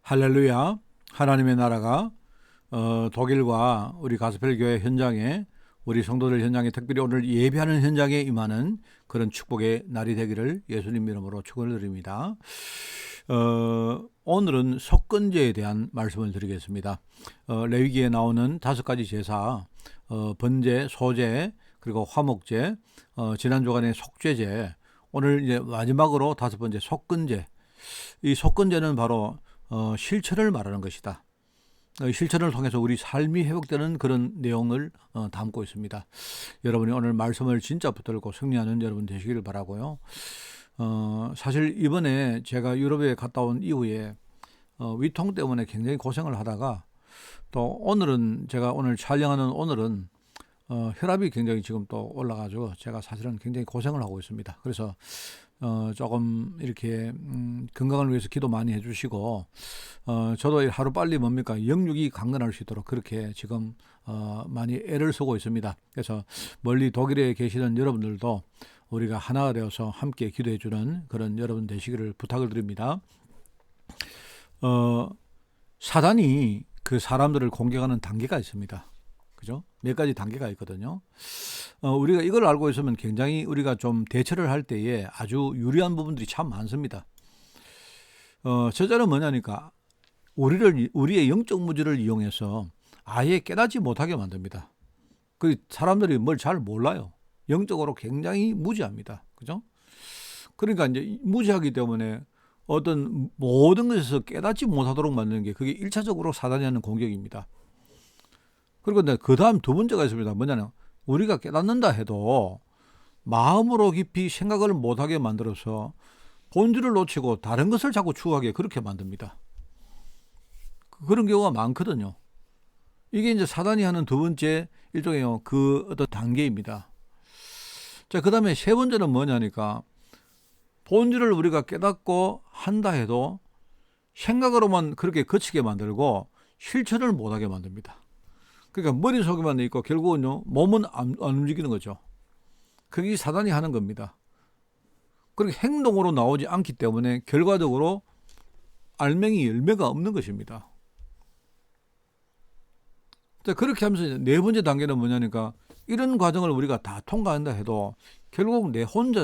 할렐루야. 하나님의 나라가 독일과 우리 가스펠 교회 현장에, 우리 성도들 현장에, 특별히 오늘 예배하는 현장에 임하는 그런 축복의 날이 되기를 예수님 이름으로 축원을 드립니다. 오늘은 속건제에 대한 말씀을 드리겠습니다. 레위기에 나오는 5가지 제사, 번제, 소제, 그리고 화목제, 지난 주간의 속죄제, 오늘 이제 마지막으로 5번째 속건제. 이 속건제는 바로 실천을 말하는 것이다. 실천을 통해서 우리 삶이 회복되는 그런 내용을 담고 있습니다. 여러분이 오늘 말씀을 진짜 붙들고 승리하는 여러분 되시기를 바라고요. 사실 이번에 제가 유럽에 갔다 온 이후에 위통 때문에 굉장히 고생을 하다가, 또 오늘은 제가 오늘 촬영하는 오늘은 혈압이 굉장히 지금 또 올라가지고 제가 사실은 굉장히 고생을 하고 있습니다. 그래서 조금 이렇게 건강을 위해서 기도 많이 해주시고, 저도 하루 빨리 영육이 강건할 수 있도록 그렇게 지금 많이 애를 쓰고 있습니다. 그래서 멀리 독일에 계시는 여러분들도 우리가 하나가 되어서 함께 기도해주는 그런 여러분 되시기를 부탁을 드립니다. 사단이 그 사람들을 공격하는 단계가 있습니다. 그죠? 몇 가지 단계가 있거든요. 우리가 이걸 알고 있으면 굉장히 우리가 좀 대처를 할 때에 아주 유리한 부분들이 참 많습니다. 첫째는 뭐냐니까, 우리의 영적 무지를 이용해서 아예 깨닫지 못하게 만듭니다. 그 사람들이 뭘 잘 몰라요. 영적으로 굉장히 무지합니다. 그죠? 그러니까 이제 무지하기 때문에 어떤 모든 것에서 깨닫지 못하도록 만드는 게, 그게 1차적으로 사단이 하는 공격입니다. 그리고 그 다음 두 번째가 있습니다. 뭐냐면, 우리가 깨닫는다 해도 마음으로 깊이 생각을 못하게 만들어서 본질을 놓치고 다른 것을 자꾸 추구하게 그렇게 만듭니다. 그런 경우가 많거든요. 이게 이제 사단이 하는 두 번째 일종의 그 어떤 단계입니다. 자, 그 다음에 세 번째는 뭐냐니까, 본질을 우리가 깨닫고 한다 해도 생각으로만 그렇게 거치게 만들고 실천을 못하게 만듭니다. 그러니까 머릿속에만 있고 결국은요, 몸은 안 움직이는 거죠. 그게 사단이 하는 겁니다. 그렇게 행동으로 나오지 않기 때문에 결과적으로 알맹이 열매가 없는 것입니다. 자, 그렇게 하면서 이제 네 번째 단계는 뭐냐니까, 이런 과정을 우리가 다 통과한다 해도 결국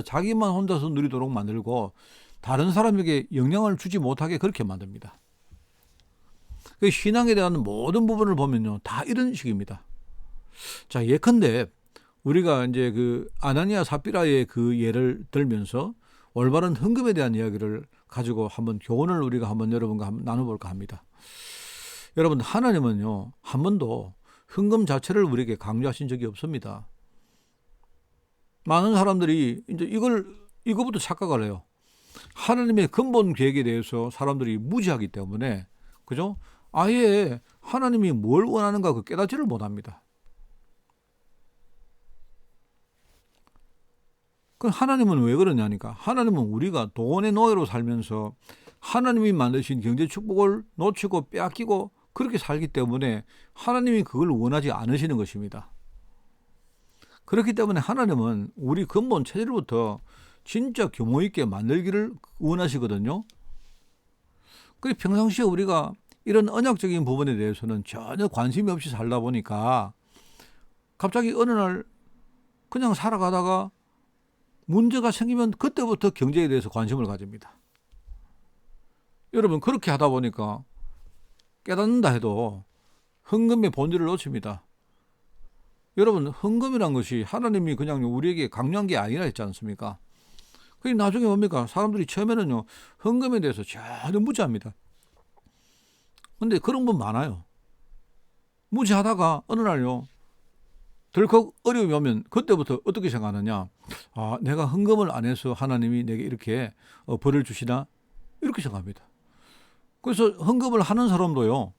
자기만 혼자서 누리도록 만들고 다른 사람에게 영향을 주지 못하게 그렇게 만듭니다. 그 신앙에 대한 모든 부분을 보면요, 다 이런 식입니다. 자, 예컨대 우리가 이제 그 아나니아 삽비라의 그 예를 들면서 올바른 헌금에 대한 이야기를 가지고 한번 교훈을 우리가 한번 여러분과 한번 나눠볼까 합니다. 여러분, 하나님은요, 한 번도 헌금 자체를 우리에게 강조하신 적이 없습니다. 많은 사람들이 이제 이거부터 착각을 해요. 하나님의 근본 계획에 대해서 사람들이 무지하기 때문에, 그죠? 아예 하나님이 뭘 원하는가 그 깨닫지를 못합니다. 그 하나님은 왜 그러냐니까, 하나님은 우리가 돈의 노예로 살면서 하나님이 만드신 경제 축복을 놓치고 빼앗기고 그렇게 살기 때문에 하나님이 그걸 원하지 않으시는 것입니다. 그렇기 때문에 하나님은 우리 근본 체질부터 진짜 규모 있게 만들기를 원하시거든요. 그리고 평상시에 우리가 이런 언약적인 부분에 대해서는 전혀 관심이 없이 살다 보니까 갑자기 어느 날 그냥 살아가다가 문제가 생기면 그때부터 경제에 대해서 관심을 가집니다. 여러분, 그렇게 하다 보니까 깨닫는다 해도 헌금의 본질을 놓칩니다. 여러분, 헌금이란 것이 하나님이 그냥 우리에게 강요한 게 아니라 했지 않습니까? 그게 나중에 뭡니까? 사람들이 처음에는요, 헌금에 대해서 전혀 무지합니다. 근데 그런 분 많아요. 무지하다가 어느 날요, 덜컥 어려움이 오면 그때부터 어떻게 생각하느냐, 아, 내가 헌금을 안 해서 하나님이 내게 이렇게 벌을 주시나, 이렇게 생각합니다. 그래서 헌금을 하는 사람도요,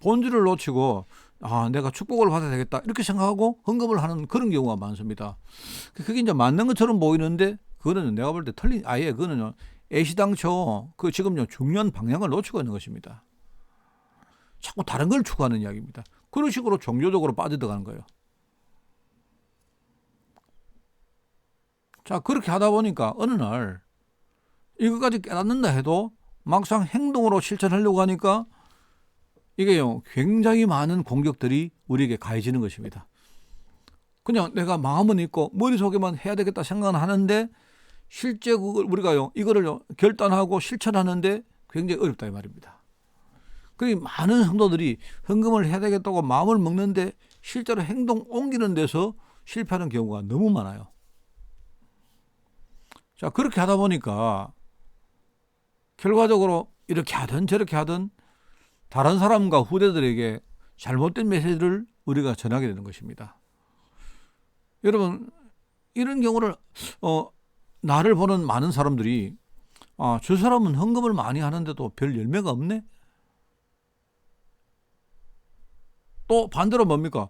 본질을 놓치고, 아, 내가 축복을 받아야 되겠다 이렇게 생각하고 헌금을 하는 그런 경우가 많습니다. 그게 이제 맞는 것처럼 보이는데, 그거는 내가 볼 때 아예 그거는요, 애시당초 지금요 중요한 방향을 놓치고 있는 것입니다. 자꾸 다른 걸 추구하는 이야기입니다. 그런 식으로 종교적으로 빠져들어가는 거예요. 자, 그렇게 하다 보니까 어느 날 이것까지 깨닫는다 해도 막상 행동으로 실천하려고 하니까 이게요, 굉장히 많은 공격들이 우리에게 가해지는 것입니다. 그냥 내가 마음은 있고 머릿속에만 해야 되겠다 생각은 하는데 실제 그걸 우리가요, 이거를 결단하고 실천하는데 굉장히 어렵다 이 말입니다. 그리고 많은 성도들이 헌금을 해야 되겠다고 마음을 먹는데 실제로 행동 옮기는 데서 실패하는 경우가 너무 많아요. 자, 그렇게 하다 보니까 결과적으로 이렇게 하든 저렇게 하든 다른 사람과 후대들에게 잘못된 메시지를 우리가 전하게 되는 것입니다. 여러분, 이런 경우를 나를 보는 많은 사람들이 저 사람은 헌금을 많이 하는데도 별 열매가 없네? 또 반대로 뭡니까?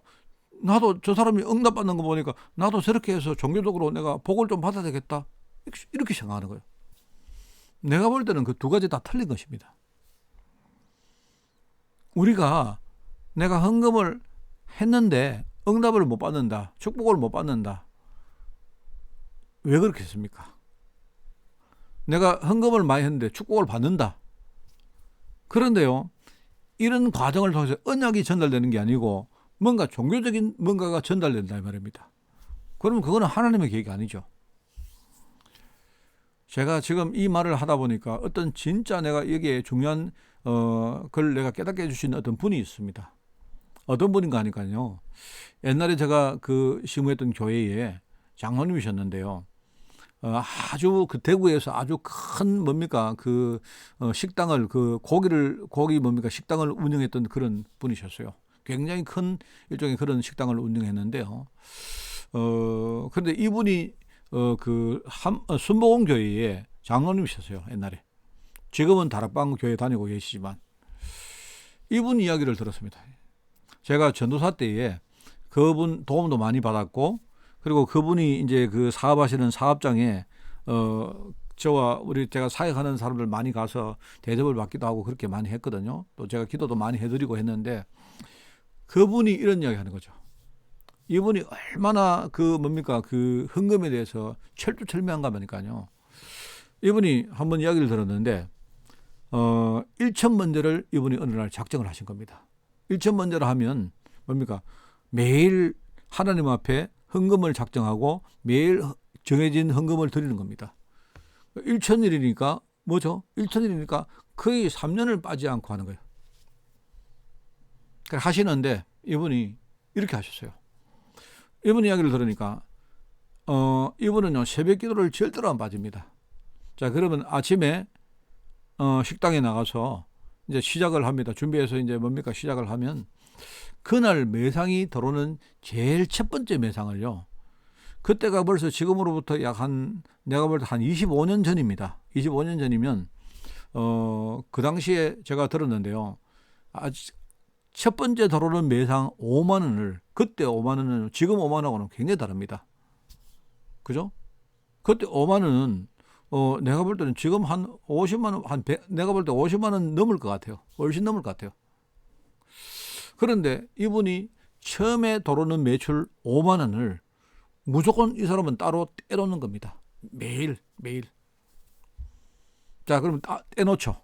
나도 저 사람이 응답받는 거 보니까 나도 저렇게 해서 종교적으로 내가 복을 좀 받아야 되겠다. 이렇게 생각하는 거예요. 내가 볼 때는 그 두 가지 다 틀린 것입니다. 우리가 내가 헌금을 했는데 응답을 못 받는다. 축복을 못 받는다. 왜 그렇게 했습니까? 내가 헌금을 많이 했는데 축복을 받는다. 그런데요, 이런 과정을 통해서 언약이 전달되는 게 아니고 뭔가 종교적인 뭔가가 전달된다 이 말입니다. 그러면 그거는 하나님의 계획이 아니죠. 제가 지금 이 말을 하다 보니까 어떤 진짜 내가 여기에 중요한 걸 내가 깨닫게 해주신 어떤 분이 있습니다. 어떤 분인가 하니까요, 옛날에 제가 그 시무했던 교회에 장로님이셨는데요, 아주 그 대구에서 아주 큰 뭡니까 그 식당을 그 고기 뭡니까 식당을 운영했던 그런 분이셨어요. 굉장히 큰 일종의 그런 식당을 운영했는데요. 그런데 이분이 순복음 교회에 장로님이셨어요 옛날에. 지금은 다락방 교회 다니고 계시지만 이분 이야기를 들었습니다. 제가 전도사 때에 그분 도움도 많이 받았고, 그리고 그분이 이제 그 사업하시는 사업장에 저와 제가 사역하는 사람들 많이 가서 대접을 받기도 하고 그렇게 많이 했거든요. 또 제가 기도도 많이 해드리고 했는데 그분이 이런 이야기 하는 거죠. 이분이 얼마나 그 헌금에 대해서 철두철미한가 하니까요. 이분이 한번 이야기를 들었는데 1,000번제를 이분이 어느 날 작정을 하신 겁니다. 1,000번제를 하면 매일 하나님 앞에 헌금을 작정하고 매일 정해진 헌금을 드리는 겁니다. 1,000일이니까 뭐죠? 1,000일이니까 거의 3년을 빠지지 않고 하는 거예요. 하시는데 이분이 이렇게 하셨어요. 이분 이야기를 들으니까 이분은요 새벽 기도를 절대로 안 빠집니다. 자, 그러면 아침에 식당에 나가서 이제 시작을 합니다. 준비해서 이제 시작을 하면 그날 매상이 들어오는 제일 첫 번째 매상을요, 그때가 벌써 지금으로부터 내가 볼 때 한 25년 전입니다. 25년 전이면 그 당시에 제가 들었는데요, 첫 번째 들어오는 매상 5만 원을, 그때 5만 원은 지금 5만 원하고는 굉장히 다릅니다. 그죠? 그때 5만 원은 내가 볼 때는 지금 한 50만 원, 내가 볼 때 50만 원 넘을 것 같아요. 훨씬 넘을 것 같아요. 그런데 이분이 처음에 들어오는 매출 5만 원을 무조건 이 사람은 따로 떼놓는 겁니다. 매일. 자, 그러면 떼놓죠.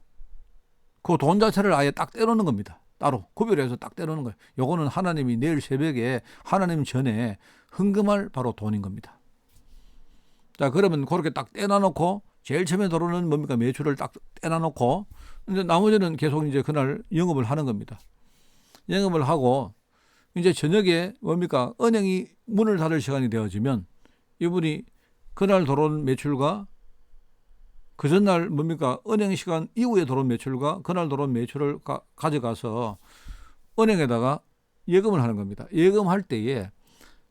그 돈 자체를 아예 딱 떼놓는 겁니다. 따로 구별해서 딱 떼놓는 거예요. 요거는 하나님이 내일 새벽에 하나님 전에 헌금할 바로 돈인 겁니다. 자, 그러면 그렇게 딱 떼놔놓고 제일 처음에 들어오는 매출을 딱 떼놔놓고 이제 나머지는 계속 이제 그날 영업을 하는 겁니다. 영업을 하고 이제 저녁에 은행이 문을 닫을 시간이 되어지면 이분이 그날 들어온 매출과 그 전날 은행 시간 이후에 들어온 매출과 그날 들어온 매출을 가져가서 은행에다가 예금을 하는 겁니다. 예금할 때에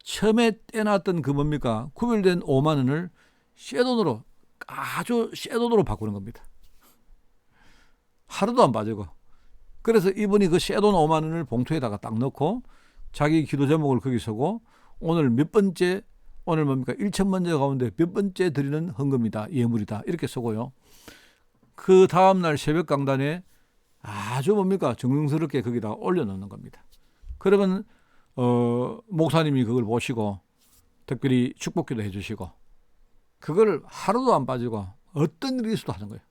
처음에 떼놨던 구별된 5만 원을 쇠돈으로, 아주 쇠돈으로 바꾸는 겁니다. 하루도 안 빠지고. 그래서 이분이 그 쇠돈 5만 원을 봉투에다가 딱 넣고 자기 기도 제목을 거기 쓰고 오늘 1,000번째 가운데 몇 번째 드리는 헌금이다, 예물이다 이렇게 쓰고요. 그 다음날 새벽 강단에 아주 정성스럽게 거기다가 올려놓는 겁니다. 그러면 목사님이 그걸 보시고 특별히 축복기도 해주시고 그걸 하루도 안 빠지고 어떤 일이 있어도 하는 거예요.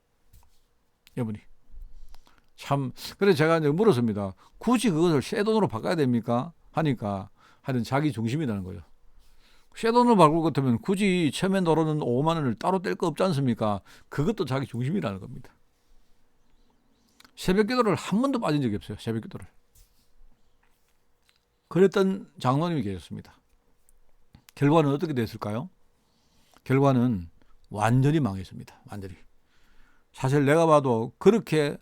이분이. 참, 그래서 제가 이제 물었습니다. 굳이 그것을 쇠돈으로 바꿔야 됩니까? 하니까 하여튼 자기 중심이라는 거예요. 쇠돈으로 바꿀 것 같으면 굳이 처음에 들어오는 5만 원을 따로 뗄 거 없지 않습니까? 그것도 자기 중심이라는 겁니다. 새벽 기도를 한 번도 빠진 적이 없어요. 새벽 기도를. 그랬던 장로님이 계셨습니다. 결과는 어떻게 됐을까요? 결과는 완전히 망했습니다. 완전히. 사실 내가 봐도 그렇게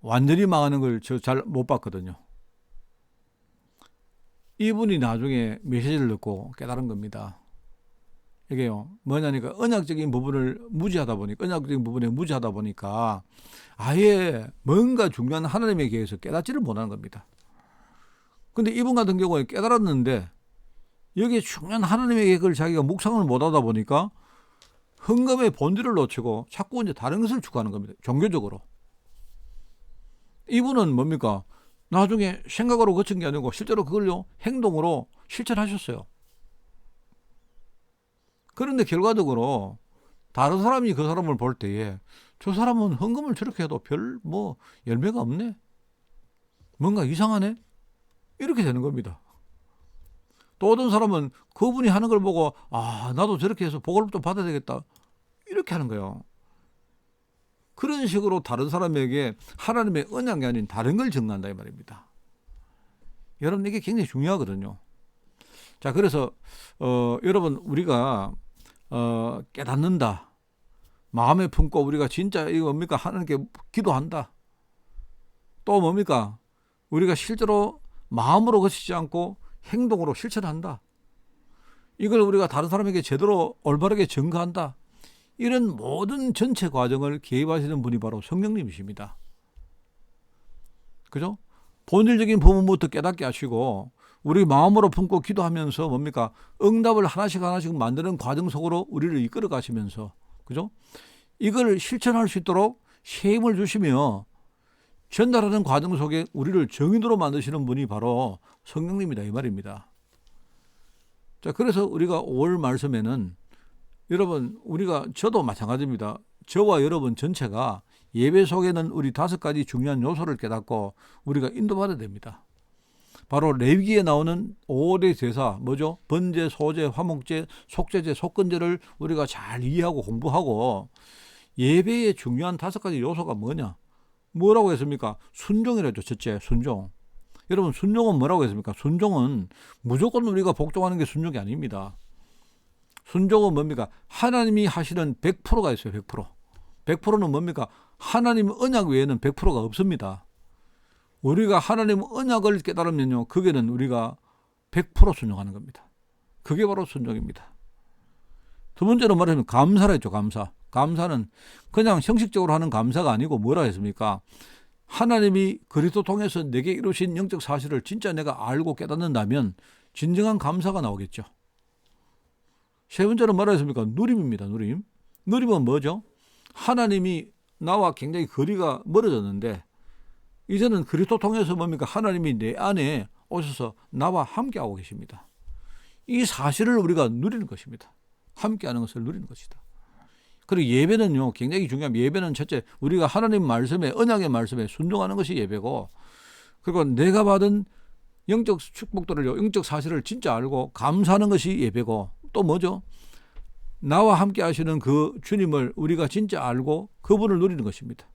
완전히 망하는 걸 저 잘 못 봤거든요. 이분이 나중에 메시지를 듣고 깨달은 겁니다. 이게요, 뭐냐니까 언약적인 부분에 무지하다 보니까 아예 뭔가 중요한 하나님에 대해서 깨닫지를 못하는 겁니다. 근데 이분 같은 경우에 깨달았는데 여기에 중요한 하나님의 계획을 자기가 묵상을 못하다 보니까 헌금의 본질을 놓치고 자꾸 이제 다른 것을 추구하는 겁니다. 종교적으로. 이분은 뭡니까? 나중에 생각으로 거친 게 아니고 실제로 그걸요 행동으로 실천하셨어요. 그런데 결과적으로 다른 사람이 그 사람을 볼 때에 저 사람은 헌금을 저렇게 해도 별 열매가 없네. 뭔가 이상하네. 이렇게 되는 겁니다. 또 어떤 사람은 그분이 하는 걸 보고 나도 저렇게 해서 복을 좀 받아야 되겠다. 이렇게 하는 거예요. 그런 식으로 다른 사람에게 하나님의 언약이 아닌 다른 걸 증거한다 이 말입니다. 여러분 이게 굉장히 중요하거든요. 자, 그래서 여러분 우리가 깨닫는다. 마음에 품고 우리가 진짜 이거 뭡니까? 하나님께 기도한다. 또 뭡니까? 우리가 실제로 마음으로 거치지 않고 행동으로 실천한다. 이걸 우리가 다른 사람에게 제대로 올바르게 증거한다. 이런 모든 전체 과정을 개입하시는 분이 바로 성령님이십니다. 그죠? 본질적인 부분부터 깨닫게 하시고 우리 마음으로 품고 기도하면서 뭡니까? 응답을 하나씩 만드는 과정 속으로 우리를 이끌어 가시면서 그죠? 이걸 실천할 수 있도록 새 힘을 주시며 전달하는 과정 속에 우리를 정인으로 만드시는 분이 바로 성령님이다 이 말입니다. 자, 그래서 우리가 5월 말씀에는 여러분 저도 마찬가지입니다. 저와 여러분 전체가 예배 속에는 우리 5가지 중요한 요소를 깨닫고 우리가 인도받아야 됩니다. 바로 레위기에 나오는 5대 제사 뭐죠? 번제, 소제, 화목제, 속죄제, 속건제를 우리가 잘 이해하고 공부하고 예배의 중요한 5가지 요소가 뭐라고 했습니까? 순종이라죠. 첫째, 순종. 여러분 순종은 뭐라고 했습니까? 순종은 무조건 우리가 복종하는 게 순종이 아닙니다. 순종은 뭡니까? 하나님이 하시는 100%가 있어요. 100%. 100%는 뭡니까? 하나님 언약 외에는 100%가 없습니다. 우리가 하나님 언약을 깨달으면요, 그게는 우리가 100% 순종하는 겁니다. 그게 바로 순종입니다. 두 번째로 말하면 감사라 했죠. 감사. 감사는 그냥 형식적으로 하는 감사가 아니고 뭐라 했습니까? 하나님이 그리스도 통해서 내게 이루신 영적 사실을 진짜 내가 알고 깨닫는다면 진정한 감사가 나오겠죠. 세 번째로 뭐라 했습니까? 누림입니다. 누림. 누림은 뭐죠? 하나님이 나와 굉장히 거리가 멀어졌는데 이제는 그리스도 통해서 뭡니까? 하나님이 내 안에 오셔서 나와 함께하고 계십니다. 이 사실을 우리가 누리는 것입니다. 함께하는 것을 누리는 것이다. 그리고 예배는요, 굉장히 중요합니다. 예배는 첫째, 우리가 하나님 말씀에, 언약의 말씀에 순종하는 것이 예배고, 그리고 내가 받은 영적 축복들을요, 영적 사실을 진짜 알고 감사하는 것이 예배고, 또 뭐죠? 나와 함께 하시는 그 주님을 우리가 진짜 알고 그분을 누리는 것입니다.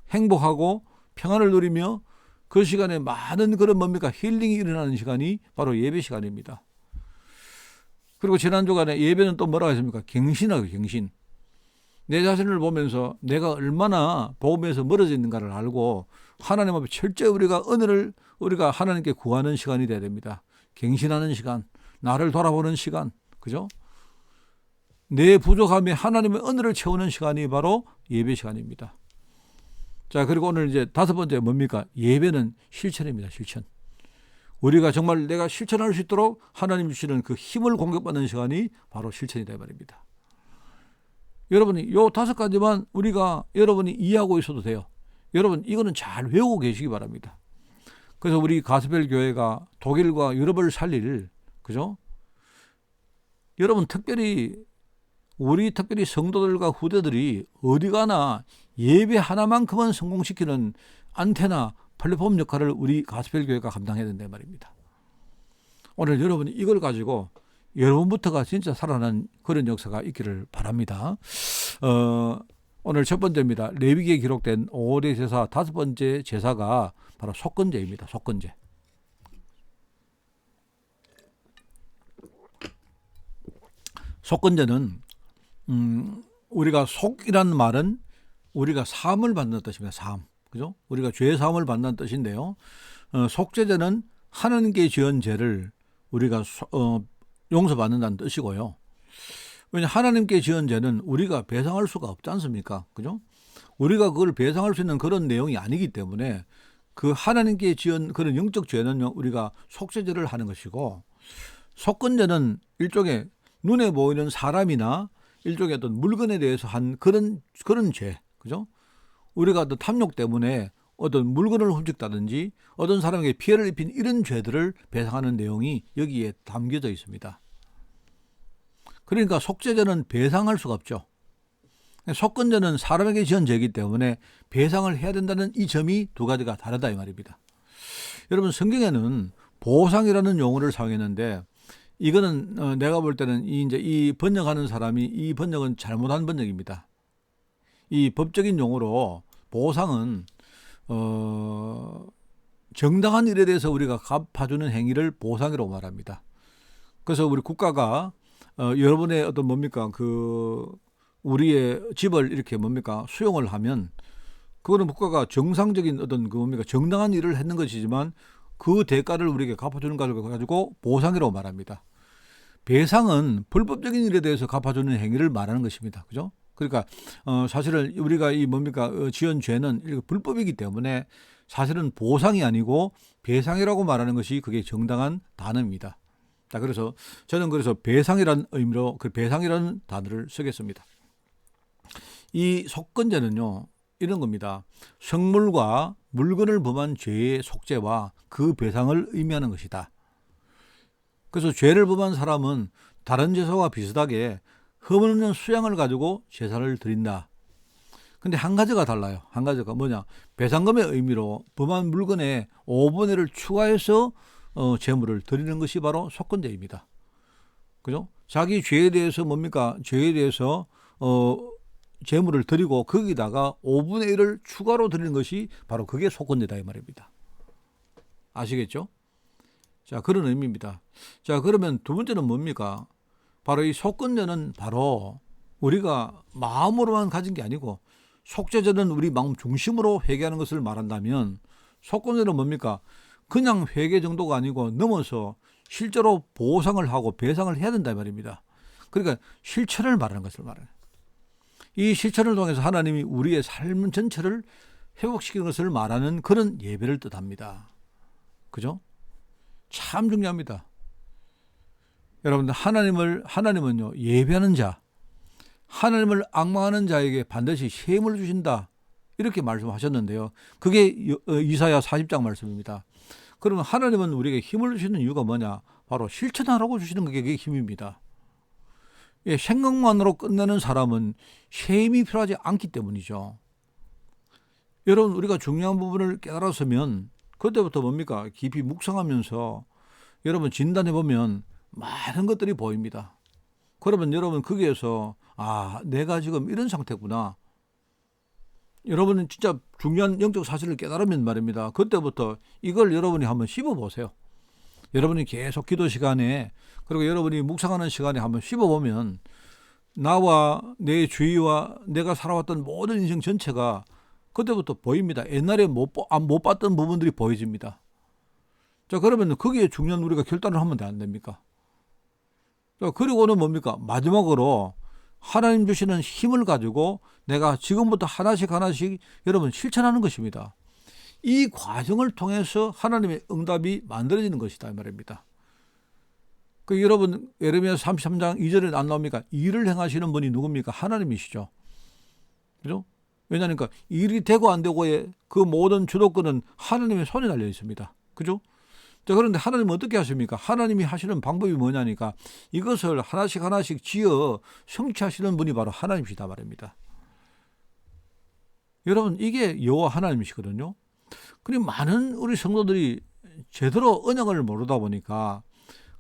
행복하고 평안을 누리며 그 시간에 많은 그런 뭡니까? 힐링이 일어나는 시간이 바로 예배 시간입니다. 그리고 지난 주간에 예배는 또 뭐라고 했습니까? 갱신하고 갱신. 내 자신을 보면서 내가 얼마나 복음에서 멀어져 있는가를 알고 하나님 앞에 철저히 우리가 은혜를 우리가 하나님께 구하는 시간이 돼야 됩니다. 갱신하는 시간, 나를 돌아보는 시간, 그죠? 내 부족함에 하나님의 은혜를 채우는 시간이 바로 예배 시간입니다. 자, 그리고 오늘 이제 5번째 뭡니까? 예배는 실천입니다. 실천. 우리가 정말 내가 실천할 수 있도록 하나님 주시는 그 힘을 공격받는 시간이 바로 실천이다 말입니다. 여러분이 요 5가지만 여러분이 이해하고 있어도 돼요. 여러분 이거는 잘 외우고 계시기 바랍니다. 그래서 우리 가스펠 교회가 독일과 유럽을 살릴, 그죠? 여러분 특별히 성도들과 후대들이 어디 가나 예배 하나만큼은 성공시키는 안테나 플랫폼 역할을 우리 가스펠 교회가 감당해야 된다 말입니다. 오늘 여러분이 이걸 가지고 여러분부터가 진짜 살아난 그런 역사가 있기를 바랍니다. 오늘 첫 번째입니다. 레위기에 기록된 5대 제사 다섯 번째 제사가 바로 속건제입니다. 속건제. 속건제는 우리가 속이라는 말은 우리가 사함을 받는 뜻입니다. 사함. 그죠? 우리가 죄 사함을 받는 뜻인데요. 속죄제는 하나님께 지은 죄를 우리가 용서받는다는 뜻이고요. 왜냐 하나님께 지은 죄는 우리가 배상할 수가 없지 않습니까? 그죠? 우리가 그걸 배상할 수 있는 그런 내용이 아니기 때문에 그 하나님께 지은 그런 영적 죄는요, 우리가 속죄제를 하는 것이고, 속건제는 일종의 눈에 보이는 사람이나 일종의 어떤 물건에 대해서 한 그런 죄, 그죠? 우리가 어떤 탐욕 때문에 어떤 물건을 훔쳤다든지 어떤 사람에게 피해를 입힌 이런 죄들을 배상하는 내용이 여기에 담겨져 있습니다. 그러니까 속죄죄는 배상할 수가 없죠. 속건죄는 사람에게 지은 죄이기 때문에 배상을 해야 된다는 이 점이 두 가지가 다르다 이 말입니다. 여러분 성경에는 보상이라는 용어를 사용했는데 이거는 내가 볼 때는 이 번역하는 사람이 이 번역은 잘못한 번역입니다. 이 법적인 용어로 보상은 정당한 일에 대해서 우리가 갚아주는 행위를 보상이라고 말합니다. 그래서 우리 국가가 여러분의 어떤 우리의 집을 이렇게 수용을 하면 그거는 국가가 정상적인 어떤 정당한 일을 했는 것이지만 그 대가를 우리에게 갚아주는 것을 가지고 보상이라고 말합니다. 배상은 불법적인 일에 대해서 갚아주는 행위를 말하는 것입니다. 그죠? 그러니까 사실은 우리가 지은 죄는 불법이기 때문에 사실은 보상이 아니고 배상이라고 말하는 것이 그게 정당한 단어입니다. 자, 그래서 저는 배상이라는 의미로 그 배상이라는 단어를 쓰겠습니다. 이 속건제는요, 이런 겁니다. 성물과 물건을 범한 죄의 속죄와 그 배상을 의미하는 것이다. 그래서 죄를 범한 사람은 다른 제사와 비슷하게 흠없는 수양을 가지고 제사를 드린다. 근데 한 가지가 달라요. 한 가지가 뭐냐? 배상금의 의미로 범한 물건에 5분의 1을 추가해서 제물을 드리는 것이 바로 속건제입니다. 그죠? 자기 죄에 대해서 죄에 대해서 제물을 드리고 거기다가 5분의 1을 추가로 드리는 것이 바로 그게 속건제다 이 말입니다. 아시겠죠? 자, 그런 의미입니다. 자, 그러면 두 번째는 뭡니까? 바로 이 속건제는 바로 우리가 마음으로만 가진 게 아니고 속죄제는 우리 마음 중심으로 회개하는 것을 말한다면 속건제는 뭡니까? 그냥 회개 정도가 아니고 넘어서 실제로 보상을 하고 배상을 해야 된다 말입니다. 그러니까 실천을 말하는 것을 말해요. 이 실천을 통해서 하나님이 우리의 삶 전체를 회복시키는 것을 말하는 그런 예배를 뜻합니다. 그죠? 참 중요합니다. 여러분들 하나님은요 예배하는 자, 하나님을 앙망하는 자에게 반드시 셈을 주신다 이렇게 말씀하셨는데요. 그게 이사야 40장 말씀입니다. 그러면 하나님은 우리에게 힘을 주시는 이유가 뭐냐? 바로 실천하라고 주시는 그게 힘입니다. 예, 생각만으로 끝내는 사람은 셈이 필요하지 않기 때문이죠. 여러분 우리가 중요한 부분을 깨달았으면 그때부터 깊이 묵상하면서 여러분 진단해보면 많은 것들이 보입니다. 그러면 여러분 거기에서 내가 지금 이런 상태구나. 여러분은 진짜 중요한 영적 사실을 깨달으면 말입니다. 그때부터 이걸 여러분이 한번 씹어보세요. 여러분이 계속 기도 시간에 그리고 여러분이 묵상하는 시간에 한번 씹어보면 나와 내 주위와 내가 살아왔던 모든 인생 전체가 그때부터 보입니다. 옛날에 못 봤던 부분들이 보여집니다. 자, 그러면 거기에 중요한 우리가 결단을 하면 안 됩니까? 자, 그리고는 마지막으로 하나님 주시는 힘을 가지고 내가 지금부터 하나씩 여러분 실천하는 것입니다. 이 과정을 통해서 하나님의 응답이 만들어지는 것이다 이 말입니다. 여러분 예레미야 33장 2절에 안 나옵니까? 일을 행하시는 분이 누굽니까? 하나님이시죠. 그죠? 왜냐하니까 일이 되고 안 되고의 그 모든 주도권은 하나님의 손에 달려 있습니다. 그죠? 자, 그런데 하나님은 어떻게 하십니까? 하나님이 하시는 방법이 뭐냐니까 이것을 하나씩 지어 성취하시는 분이 바로 하나님이시다 말입니다. 여러분 이게 여호와 하나님이시거든요. 그리고 많은 우리 성도들이 제대로 언약을 모르다 보니까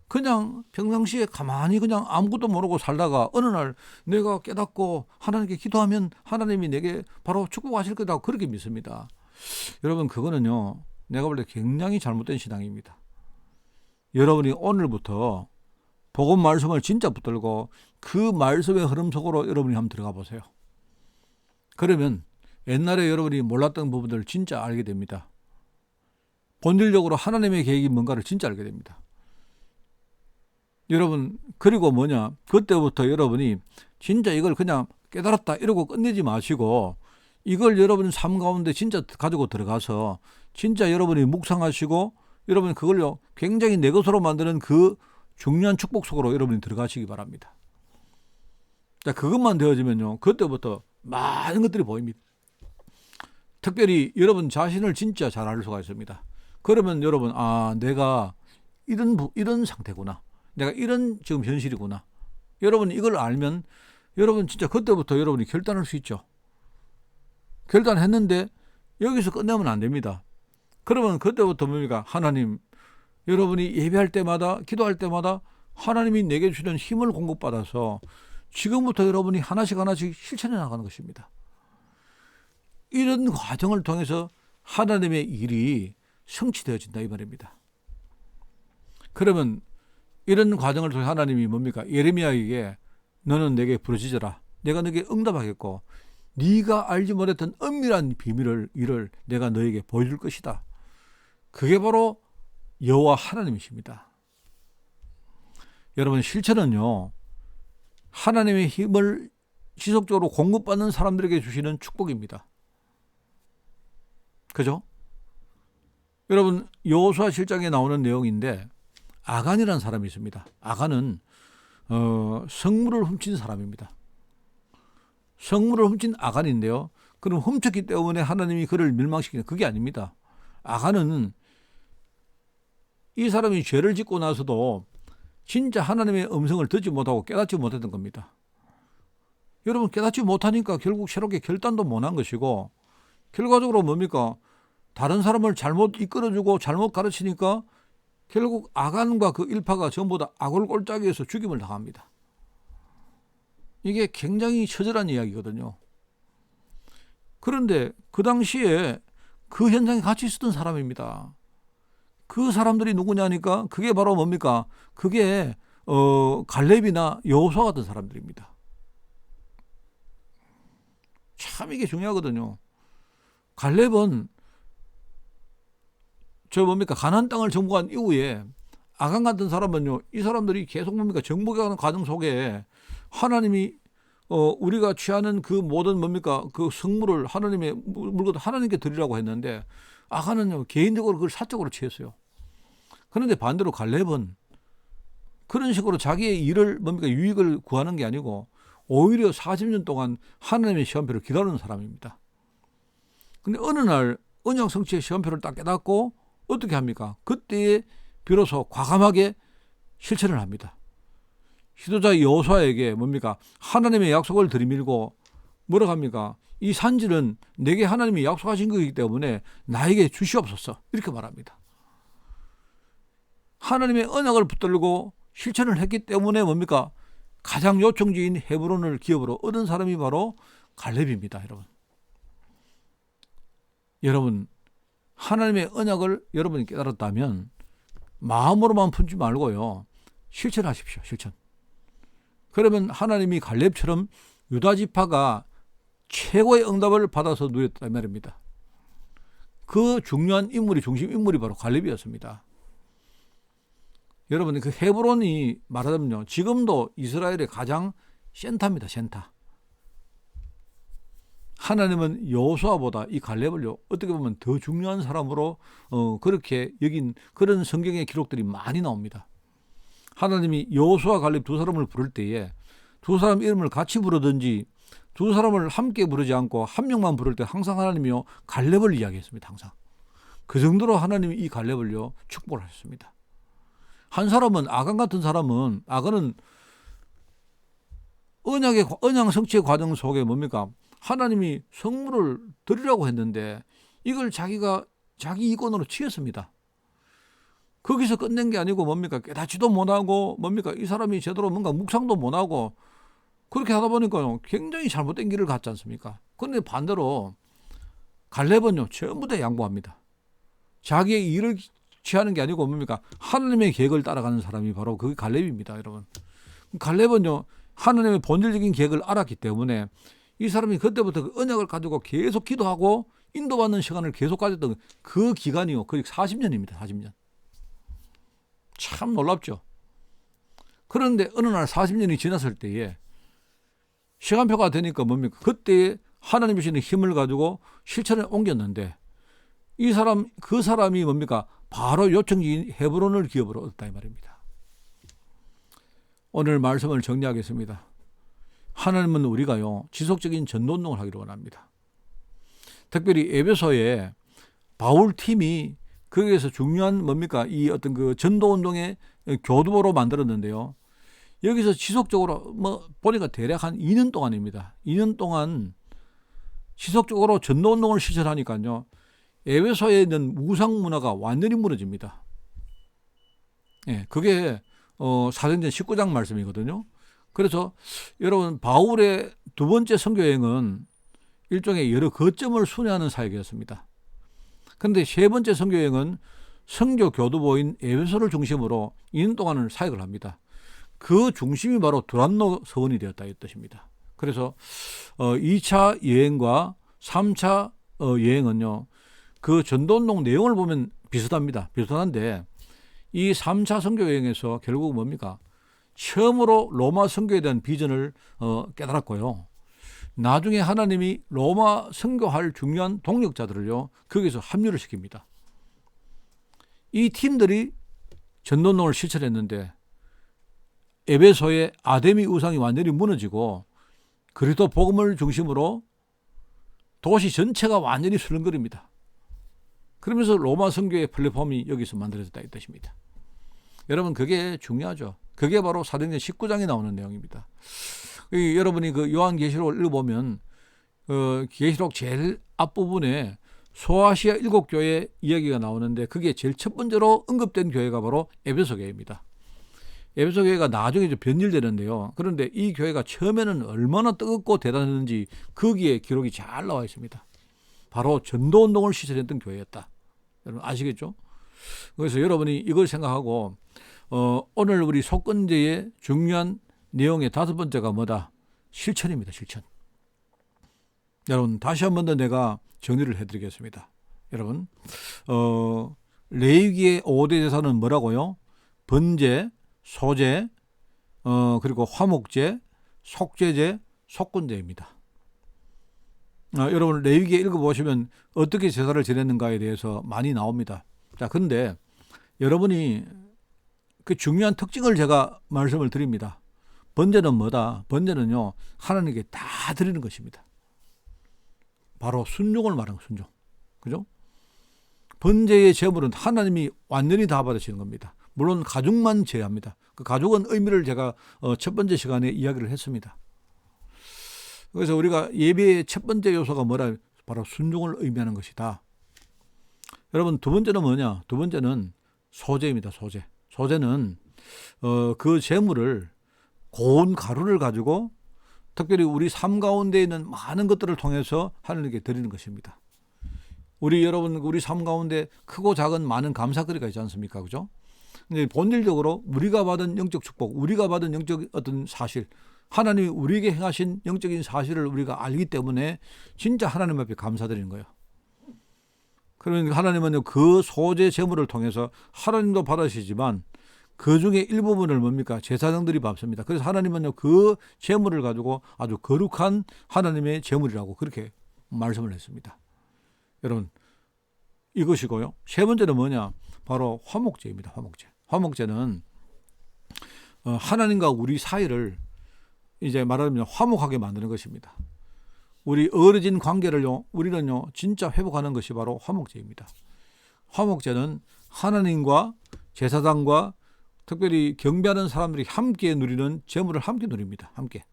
그냥 평상시에 가만히 그냥 아무것도 모르고 살다가 어느 날 내가 깨닫고 하나님께 기도하면 하나님이 내게 바로 축복하실 거다 그렇게 믿습니다. 여러분 그거는요 내가 볼 때 굉장히 잘못된 신앙입니다. 여러분이 오늘부터 복음 말씀을 진짜 붙들고 그 말씀의 흐름 속으로 여러분이 한번 들어가 보세요. 그러면 옛날에 여러분이 몰랐던 부분들을 진짜 알게 됩니다. 본질적으로 하나님의 계획이 뭔가를 진짜 알게 됩니다. 여러분 그리고 뭐냐 그때부터 여러분이 진짜 이걸 그냥 깨달았다 이러고 끝내지 마시고 이걸 여러분 삶 가운데 진짜 가지고 들어가서 진짜 여러분이 묵상하시고 여러분 그걸요 굉장히 내 것으로 만드는 그 중요한 축복 속으로 여러분이 들어가시기 바랍니다. 자 그것만 되어지면요 그때부터 많은 것들이 보입니다. 특별히 여러분 자신을 진짜 잘 알 수가 있습니다. 그러면 여러분 내가 이런 상태구나. 내가 이런 지금 현실이구나. 여러분 이걸 알면 여러분 진짜 그때부터 여러분이 결단할 수 있죠. 결단했는데 여기서 끝내면 안 됩니다. 그러면 그때부터 뭡니까? 하나님, 여러분이 예배할 때마다 기도할 때마다 하나님이 내게 주는 힘을 공급받아서 지금부터 여러분이 하나씩 실천해 나가는 것입니다. 이런 과정을 통해서 하나님의 일이 성취되어진다 이 말입니다. 그러면 이런 과정을 통해 하나님이 뭡니까? 예레미야에게 너는 내게 부르짖어라. 내가 너에게 응답하겠고 네가 알지 못했던 은밀한 일을 내가 너에게 보여줄 것이다. 그게 바로 여호와 하나님이십니다. 여러분 실천은요. 하나님의 힘을 지속적으로 공급받는 사람들에게 주시는 축복입니다. 그죠? 여러분 여호수아 실장에 나오는 내용인데 아간이라는 사람이 있습니다. 아간은 성물을 훔친 사람입니다. 성물을 훔친 아간인데요. 그럼 훔쳤기 때문에 하나님이 그를 멸망시키는 그게 아닙니다. 아간은 이 사람이 죄를 짓고 나서도 진짜 하나님의 음성을 듣지 못하고 깨닫지 못했던 겁니다. 여러분 깨닫지 못하니까 결국 새롭게 결단도 못한 것이고 결과적으로 뭡니까? 다른 사람을 잘못 이끌어주고 잘못 가르치니까 결국 아간과 그 일파가 전부 다 아골골짜기에서 죽임을 당합니다. 이게 굉장히 처절한 이야기거든요. 그런데 그 당시에 그 현장에 같이 있었던 사람입니다. 그 사람들이 누구냐니까 그게 바로 뭡니까? 그게 갈렙이나 여호수아 같은 사람들입니다. 참 이게 중요하거든요. 갈렙은 가나안 땅을 정복한 이후에 아간 같은 사람은요, 이 사람들이 계속 정복하는 과정 속에 하나님이 우리가 취하는 그 모든 그 성물을 하나님의 물건 하나님께 드리라고 했는데 아간은요 개인적으로 그걸 사적으로 취했어요. 그런데 반대로 갈렙은 그런 식으로 자기의 일을 유익을 구하는 게 아니고 오히려 40년 동안 하나님의 시험표를 기다리는 사람입니다. 근데 어느 날 언약 성취의 시험표를 딱 깨닫고 어떻게 합니까? 그때에 비로소 과감하게 실천을 합니다. 지도자 여호수아에게 하나님의 약속을 들이밀고 뭐라고 합니까? 이 산지는 내게 하나님이 약속하신 것이기 때문에 나에게 주시옵소서 이렇게 말합니다. 하나님의 언약을 붙들고 실천을 했기 때문에 가장 요청지인 헤브론을 기업으로 얻은 사람이 바로 갈렙입니다. 여러분 하나님의 언약을 여러분이 깨달았다면 마음으로만 품지 말고요. 실천하십시오. 실천. 그러면 하나님이 갈렙처럼 유다 지파가 최고의 응답을 받아서 누렸단 말입니다. 그 중요한 인물이 중심 인물이 바로 갈렙이었습니다. 여러분 그 헤브론이 말하자면요. 지금도 이스라엘의 가장 센터입니다. 센터. 하나님은 여호수아보다 이 갈렙을요 어떻게 보면 더 중요한 사람으로 그렇게 여긴 그런 성경의 기록들이 많이 나옵니다. 하나님이 여호수아 갈렙 두 사람을 부를 때에 두 사람 이름을 같이 부르든지 두 사람을 함께 부르지 않고 한 명만 부를 때 항상 하나님이요 갈렙을 이야기했습니다. 항상 그 정도로 하나님이 이 갈렙을요 축복을 하셨습니다. 한 사람은 아간 같은 사람은 아간은 언약 성취의 과정 속에 하나님이 성물을 드리라고 했는데 이걸 자기가 자기 이권으로 취했습니다. 거기서 끝낸 게 아니고 뭡니까? 깨닫지도 못하고 뭡니까? 이 사람이 제대로 뭔가 묵상도 못하고 그렇게 하다 보니까 굉장히 잘못된 길을 갔지 않습니까? 그런데 반대로 갈렙은요, 전부 다 양보합니다. 자기의 일을 취하는 게 아니고 뭡니까? 하나님의 계획을 따라가는 사람이 바로 그 갈렙입니다, 여러분. 갈렙은요, 하나님의 본질적인 계획을 알았기 때문에 이 사람이 그때부터 그 언약을 가지고 계속 기도하고 인도받는 시간을 계속 가졌던 그 기간이요, 거의 40년입니다, 40년. 참 놀랍죠. 그런데 어느 날 40년이 지났을 때에 시간표가 되니까 뭡니까? 그때 하나님 주시는 힘을 가지고 실천에 옮겼는데 그 사람이 뭡니까? 바로 요청지인 헤브론을 기업으로 얻었다 이 말입니다. 오늘 말씀을 정리하겠습니다. 하나님은 우리가요, 지속적인 전도운동을 하기를 원합니다. 특별히 에베소에 바울 팀이 거기에서 중요한 뭡니까? 이 어떤 그 전도운동의 교두보로 만들었는데요. 여기서 지속적으로 보니까 대략 한 2년 동안입니다. 2년 동안 지속적으로 전도운동을 실천하니까요, 에베소에 있는 무상 문화가 완전히 무너집니다. 예, 그게 사도행전 19장 말씀이거든요. 그래서 여러분, 바울의 두 번째 선교 여행은 일종의 여러 거점을 순회하는 사역이었습니다. 그런데 세 번째 선교 여행은 선교 교두보인 에베소를 중심으로 2년 동안을 사역을 합니다. 그 중심이 바로 두란노 서원이 되었다 이 뜻입니다. 그래서 2차 여행과 3차 여행은요, 그 전도운동 내용을 보면 비슷합니다. 비슷한데 이 3차 선교 여행에서 결국 뭡니까? 처음으로 로마 선교에 대한 비전을 깨달았고요. 나중에 하나님이 로마 선교할 중요한 동력자들을요, 거기서 합류를 시킵니다. 이 팀들이 전도운동을 실천했는데 에베소의 아데미 우상이 완전히 무너지고 그리스도 복음을 중심으로 도시 전체가 완전히 술렁거립니다. 그러면서 로마 선교의 플랫폼이 여기서 만들어졌다 이 뜻입니다. 여러분, 그게 중요하죠. 그게 바로 사도행전 19장에 나오는 내용입니다. 여러분이 그 요한계시록을 읽어보면 계시록 제일 앞부분에 소아시아 7교회 이야기가 나오는데 그게 제일 첫 번째로 언급된 교회가 바로 에베소 교회입니다. 에베소 교회가 나중에 이제 변질되는데요. 그런데 이 교회가 처음에는 얼마나 뜨겁고 대단했는지 거기에 기록이 잘 나와 있습니다. 바로 전도운동을 실천했던 교회였다. 여러분 아시겠죠? 그래서 여러분이 이걸 생각하고 오늘 우리 속건제의 중요한 내용의 다섯 번째가 뭐다? 실천입니다. 실천. 여러분 다시 한 번 더 내가 정리를 해드리겠습니다. 여러분 레위기의 5대 제사는 뭐라고요? 번제, 소제, 그리고 화목제, 속죄제, 속건제입니다. 여러분 레위기에 읽어보시면 어떻게 제사를 지냈는가에 대해서 많이 나옵니다. 자, 그런데 여러분이 그 중요한 특징을 제가 말씀을 드립니다. 번제는 뭐다? 번제는요, 하나님께 다 드리는 것입니다. 바로 순종을 말하는 순종. 그죠? 번제의 제물은 하나님이 완전히 다 받으시는 겁니다. 물론 가족만 제외합니다. 그 가족은 의미를 제가 첫 번째 시간에 이야기를 했습니다. 그래서 우리가 예배의 첫 번째 요소가 뭐라? 바로 순종을 의미하는 것이다. 여러분 두 번째는 뭐냐? 두 번째는 소제입니다. 소제. 소제는 그 제물을 고운 가루를 가지고 특별히 우리 삶 가운데 있는 많은 것들을 통해서 하나님께 드리는 것입니다. 우리 삶 가운데 크고 작은 많은 감사거리가 있지 않습니까? 그죠? 근데 본질적으로 우리가 받은 영적 축복, 우리가 받은 영적 어떤 사실, 하나님이 우리에게 행하신 영적인 사실을 우리가 알기 때문에 진짜 하나님 앞에 감사드리는 거예요. 그러면 하나님은 그 소제 제물을 통해서 하나님도 받으시지만 그 중에 일부분을 뭡니까? 제사장들이 받습니다. 그래서 하나님은 그 제물을 가지고 아주 거룩한 하나님의 제물이라고 그렇게 말씀을 했습니다. 여러분 이것이고요. 세 번째는 뭐냐? 바로 화목제입니다. 화목제. 화목제는 하나님과 우리 사이를 이제 말하면 화목하게 만드는 것입니다. 우리 어려진 관계를요, 우리는요, 진짜 회복하는 것이 바로 화목제입니다. 화목제는 하나님과 제사장과 특별히 경배하는 사람들이 함께 누리는 제물을 함께 누립니다. 함께.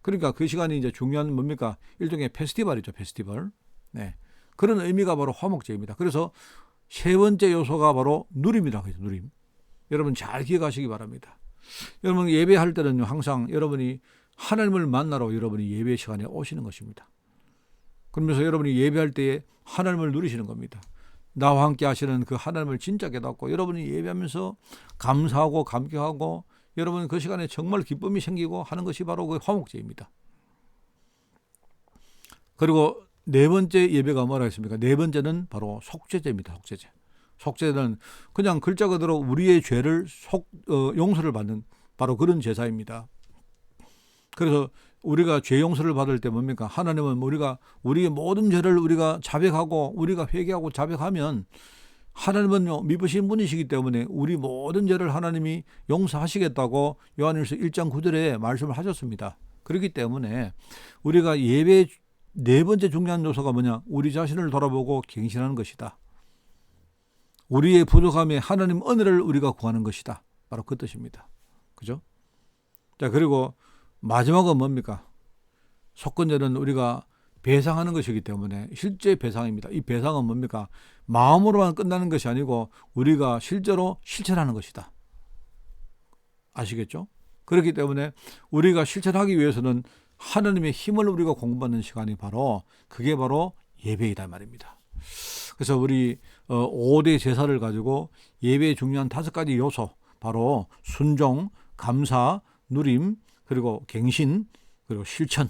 그러니까 그 시간이 이제 중요한 뭡니까? 일종의 페스티벌이죠, 페스티벌. 네. 그런 의미가 바로 화목제입니다. 그래서 세 번째 요소가 바로 누림이라고 해요, 누림. 여러분 잘 기억하시기 바랍니다. 여러분 예배할 때는 항상 여러분이 하나님을 만나러 여러분이 예배 시간에 오시는 것입니다. 그러면서 여러분이 예배할 때에 하나님을 누리시는 겁니다. 나와 함께 하시는 그 하나님을 진짜 깨닫고 여러분이 예배하면서 감사하고 감격하고 여러분 그 시간에 정말 기쁨이 생기고 하는 것이 바로 그 화목제입니다. 그리고 네 번째 예배가 뭐라 했습니까? 네 번째는 바로 속죄제입니다. 속죄제. 속죄는 그냥 글자 그대로 우리의 죄를 용서를 받는 바로 그런 제사입니다. 그래서 우리가 죄 용서를 받을 때 뭡니까? 하나님은 우리의 모든 죄를 우리가 자백하고 우리가 회개하고 자백하면 하나님은 미쁘신 분이시기 때문에 우리 모든 죄를 하나님이 용서하시겠다고 요한일서 1장 9절에 말씀을 하셨습니다. 그렇기 때문에 우리가 예배 네 번째 중요한 요소가 뭐냐? 우리 자신을 돌아보고 갱신하는 것이다. 우리의 부족함에 하나님 은혜를 우리가 구하는 것이다. 바로 그 뜻입니다. 그죠? 자, 그리고 마지막은 뭡니까? 속건제는 우리가 배상하는 것이기 때문에 실제 배상입니다. 이 배상은 뭡니까? 마음으로만 끝나는 것이 아니고 우리가 실제로 실천하는 것이다. 아시겠죠? 그렇기 때문에 우리가 실천하기 위해서는 하나님의 힘을 우리가 공부받는 시간이 그게 바로 예배이다 말입니다. 그래서 우리 5대 제사를 가지고 예배의 중요한 5가지 요소, 바로 순종, 감사, 누림, 그리고 갱신, 그리고 실천.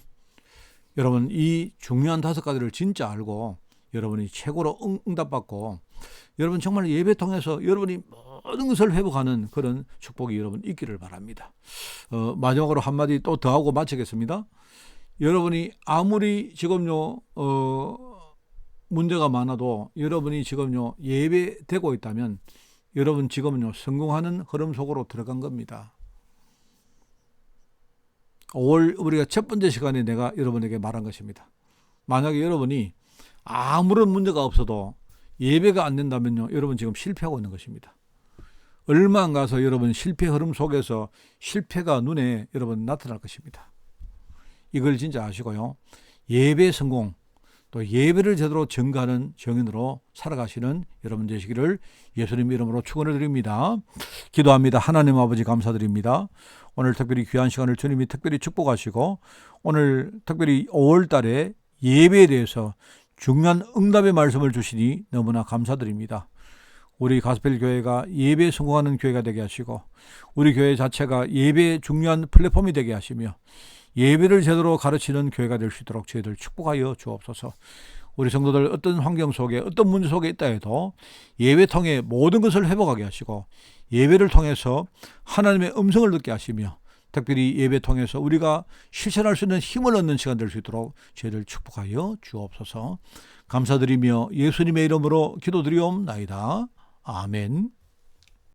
여러분 이 중요한 5가지를 진짜 알고 여러분이 최고로 응답받고 여러분 정말 예배 통해서 여러분이 모든 것을 회복하는 그런 축복이 여러분 있기를 바랍니다. 마지막으로 한마디 또 더하고 마치겠습니다. 여러분이 아무리 지금요 문제가 많아도 여러분이 지금요 예배되고 있다면 여러분 지금은요 성공하는 흐름 속으로 들어간 겁니다. 5월 우리가 첫 번째 시간에 내가 여러분에게 말한 것입니다. 만약에 여러분이 아무런 문제가 없어도 예배가 안 된다면요 여러분 지금 실패하고 있는 것입니다. 얼마 안 가서 여러분 실패 흐름 속에서 실패가 눈에 여러분 나타날 것입니다. 이걸 진짜 아시고요. 예배 성공, 또 예배를 제대로 증거하는 정인으로 살아가시는 여러분 되시기를 예수님 이름으로 축원을 드립니다. 기도합니다. 하나님 아버지 감사드립니다. 오늘 특별히 귀한 시간을 주님이 특별히 축복하시고 오늘 특별히 5월 달에 예배에 대해서 중요한 응답의 말씀을 주시니 너무나 감사드립니다. 우리 가스펠 교회가 예배에 성공하는 교회가 되게 하시고 우리 교회 자체가 예배의 중요한 플랫폼이 되게 하시며 예배를 제대로 가르치는 교회가 될 수 있도록 저희들 축복하여 주옵소서. 우리 성도들 어떤 환경 속에 어떤 문제 속에 있다 해도 예배 통해 모든 것을 회복하게 하시고 예배를 통해서 하나님의 음성을 듣게 하시며 특별히 예배 통해서 우리가 실천할 수 있는 힘을 얻는 시간 될 수 있도록 저희들 축복하여 주옵소서. 감사드리며 예수님의 이름으로 기도드리옵나이다. 아멘.